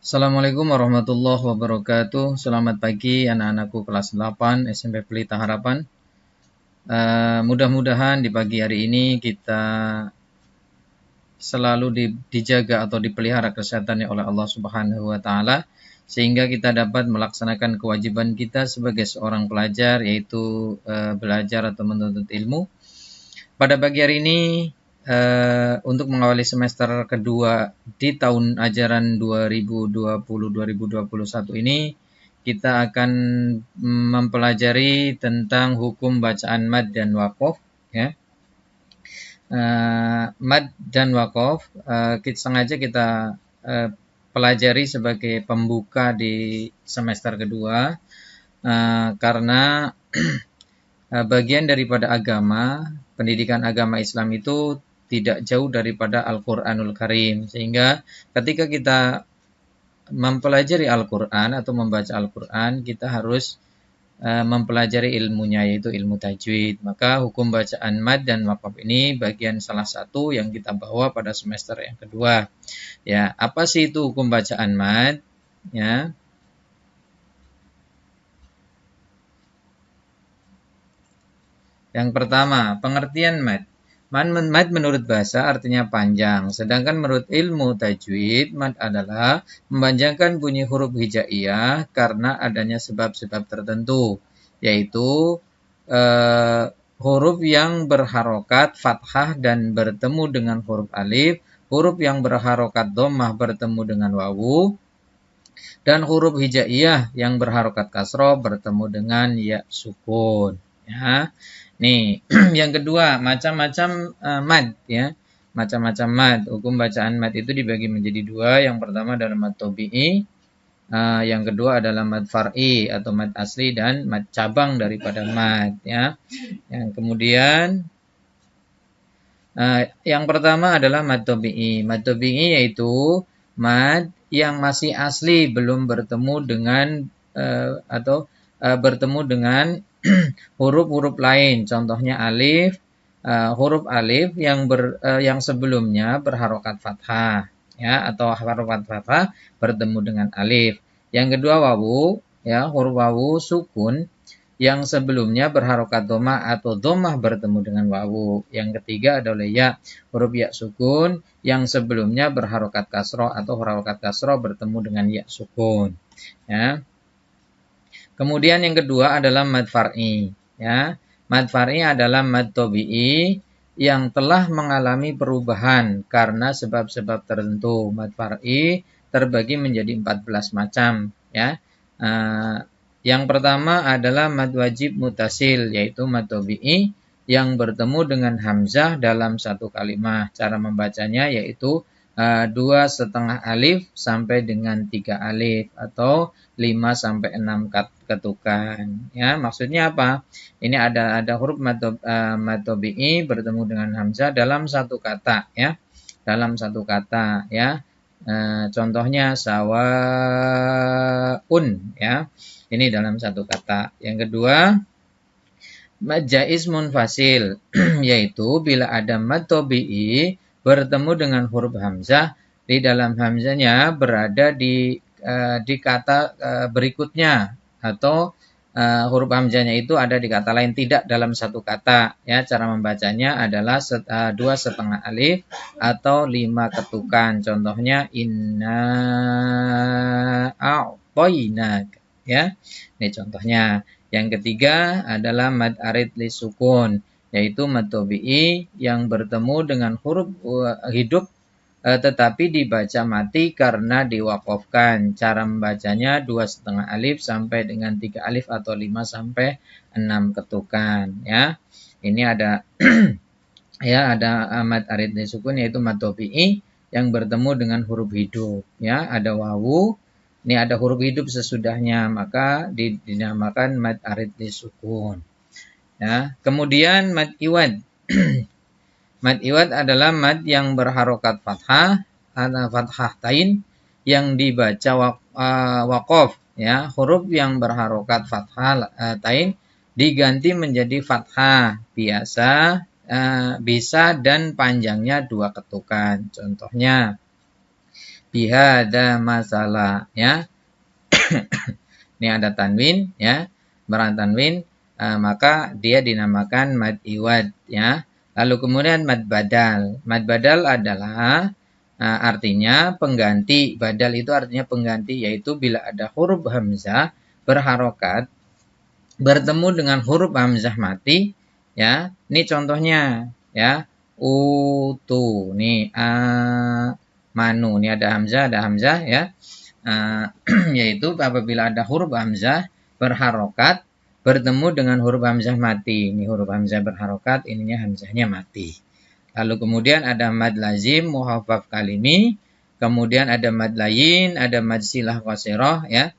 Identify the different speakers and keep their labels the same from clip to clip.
Speaker 1: Assalamualaikum warahmatullahi wabarakatuh. Selamat pagi anak-anakku kelas 8 SMP Pelita Harapan. Mudah-mudahan di pagi hari ini kita selalu dijaga atau dipelihara kesehatannya oleh Allah Subhanahu wa taala sehingga kita dapat melaksanakan kewajiban kita sebagai seorang pelajar, yaitu belajar atau menuntut ilmu. Pada pagi hari ini untuk mengawali semester kedua di tahun ajaran 2020-2021 ini, kita akan mempelajari tentang hukum bacaan mad dan waqaf, ya. Mad dan waqaf sengaja kita pelajari sebagai pembuka di semester kedua karena bagian daripada agama, pendidikan agama Islam itu tidak jauh daripada Al-Quranul Karim, sehingga ketika kita mempelajari Al-Quran atau membaca Al-Quran, kita harus mempelajari ilmunya, yaitu ilmu tajwid. Maka hukum bacaan mad dan waqaf ini bagian salah satu yang kita bawa pada semester yang kedua. Ya, apa sih itu hukum bacaan mad? Ya. Yang pertama, pengertian mad. Mad menurut bahasa artinya panjang, sedangkan menurut ilmu tajwid, mad adalah memanjangkan bunyi huruf hijaiyah karena adanya sebab-sebab tertentu, yaitu huruf yang berharokat fathah dan bertemu dengan huruf alif, huruf yang berharokat dhammah bertemu dengan wawu, dan huruf hijaiyah yang berharokat kasroh bertemu dengan ya sukun. Ya. Nih, yang kedua, macam-macam mad, ya. Macam-macam mad. Hukum bacaan mad itu dibagi menjadi dua. Yang pertama adalah mad tabi'i, yang kedua adalah mad far'i atau mad asli dan mad cabang daripada mad, ya. Yang kemudian yang pertama adalah mad tabi'i. Mad tabi'i yaitu mad yang masih asli, belum bertemu dengan bertemu dengan huruf-huruf lain. Contohnya alif, huruf alif yang sebelumnya berharokat fathah, ya, atau harokat fathah bertemu dengan alif. Yang kedua wawu, ya, huruf wawu sukun yang sebelumnya berharokat dhammah atau dhammah bertemu dengan wawu. Yang ketiga adalah ya, huruf ya sukun yang sebelumnya berharokat kasroh atau harokat kasroh bertemu dengan ya sukun, ya. Kemudian yang kedua adalah mad far'i, ya. Mad far'i adalah mad tabi'i yang telah mengalami perubahan karena sebab-sebab tertentu. Mad far'i terbagi menjadi 14 macam, ya. Yang pertama adalah mad wajib mutasil, yaitu mad tabi'i yang bertemu dengan hamzah dalam satu kalimat. Cara membacanya yaitu 2,5 alif sampai dengan 3 alif atau 5 sampai 6 ketukan. Ya, maksudnya apa? Ini ada huruf mad tabi'i bertemu dengan hamzah dalam satu kata, ya. Dalam satu kata, ya. Contohnya sawaun, ya. Ini dalam satu kata. Yang kedua, mad jaiz munfasil, yaitu bila ada mad tabi'i bertemu dengan huruf hamzah, di dalam hamzahnya berada di kata berikutnya, atau huruf hamzahnya itu ada di kata lain, tidak dalam satu kata, ya. Cara membacanya adalah 2,5 alif atau 5 ketukan. Contohnya inna a'toinak, ya. Ini contohnya. Yang ketiga adalah mad arid li sukun, yaitu mad tabi'i yang bertemu dengan huruf hidup tetapi dibaca mati karena diwaqafkan. Cara membacanya 2,5 alif sampai dengan 3 alif atau 5 sampai 6 ketukan, ya. Ini ada ya, ada mad arid li sukun, yaitu mad tabi'i yang bertemu dengan huruf hidup, ya. Ada wawu, ini ada huruf hidup sesudahnya, maka dinamakan mad arid li sukun, ya. Kemudian mad iwad. Mad iwad adalah mad yang berharokat fathah, fathatain yang dibaca waqaf, ya. Huruf yang berharokat fathah tain diganti menjadi fathah biasa, bisa dan panjangnya 2 ketukan. Contohnya bihada masalah, ya. Ini ada tanwin, ya, tanwin, maka dia dinamakan mad iwad, ya. Lalu kemudian mad badal. Mad badal adalah artinya pengganti. Badal itu artinya pengganti, yaitu bila ada huruf hamzah berharokat bertemu dengan huruf hamzah mati, ya. Ini contohnya, ya. Utu, nih manu, ini ada hamzah, ya. Yaitu apabila ada huruf hamzah berharokat bertemu dengan huruf hamzah mati. Ini huruf hamzah berharokat, ininya hamzahnya mati. Lalu kemudian ada mad lazim muhaffaf kalimi, kemudian ada mad layin, ada mad silah qasirah, ya.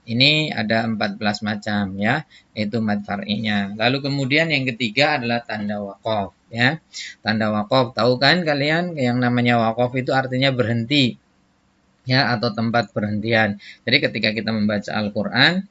Speaker 1: Ini ada 14 macam, ya, itu mad far'inya. Lalu kemudian yang ketiga adalah tanda waqaf, ya. Tanda waqaf, tahu kan kalian yang namanya waqaf itu artinya berhenti, ya, atau tempat perhentian. Jadi ketika kita membaca Al-Quran,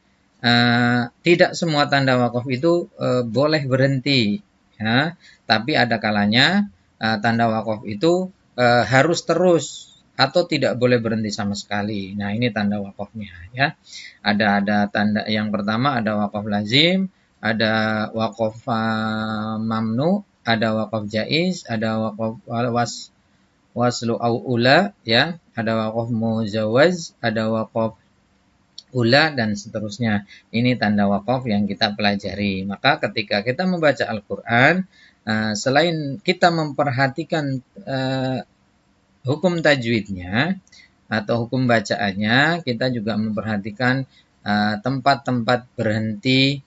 Speaker 1: tidak semua tanda wakaf itu boleh berhenti, ya. Tapi ada kalanya tanda wakaf itu harus terus atau tidak boleh berhenti sama sekali. Nah, ini tanda wakafnya, ya. Ada tanda yang pertama, ada wakaf lazim, ada wakaf mamnu, ada wakaf jaiz, ada wakaf waslu au ula, ya, ada waqaf mujawaz, ada waqaf ula, dan seterusnya. Ini tanda waqaf yang kita pelajari. Maka ketika kita membaca Al-Quran, selain kita memperhatikan hukum tajwidnya atau hukum bacaannya, kita juga memperhatikan tempat-tempat berhenti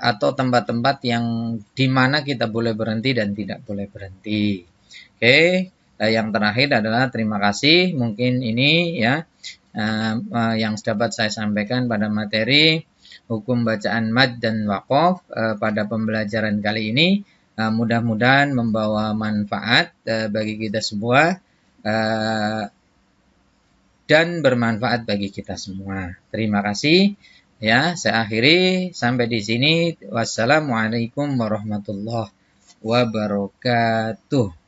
Speaker 1: atau tempat-tempat yang dimana kita boleh berhenti dan tidak boleh berhenti. Oke. Yang terakhir adalah terima kasih. Mungkin ini, ya, yang dapat saya sampaikan pada materi hukum bacaan mad dan waqaf pada pembelajaran kali ini. Mudah-mudahan membawa manfaat bagi kita semua dan bermanfaat bagi kita semua. Terima kasih. Ya, saya akhiri sampai di sini. Wassalamualaikum warahmatullahi wabarakatuh.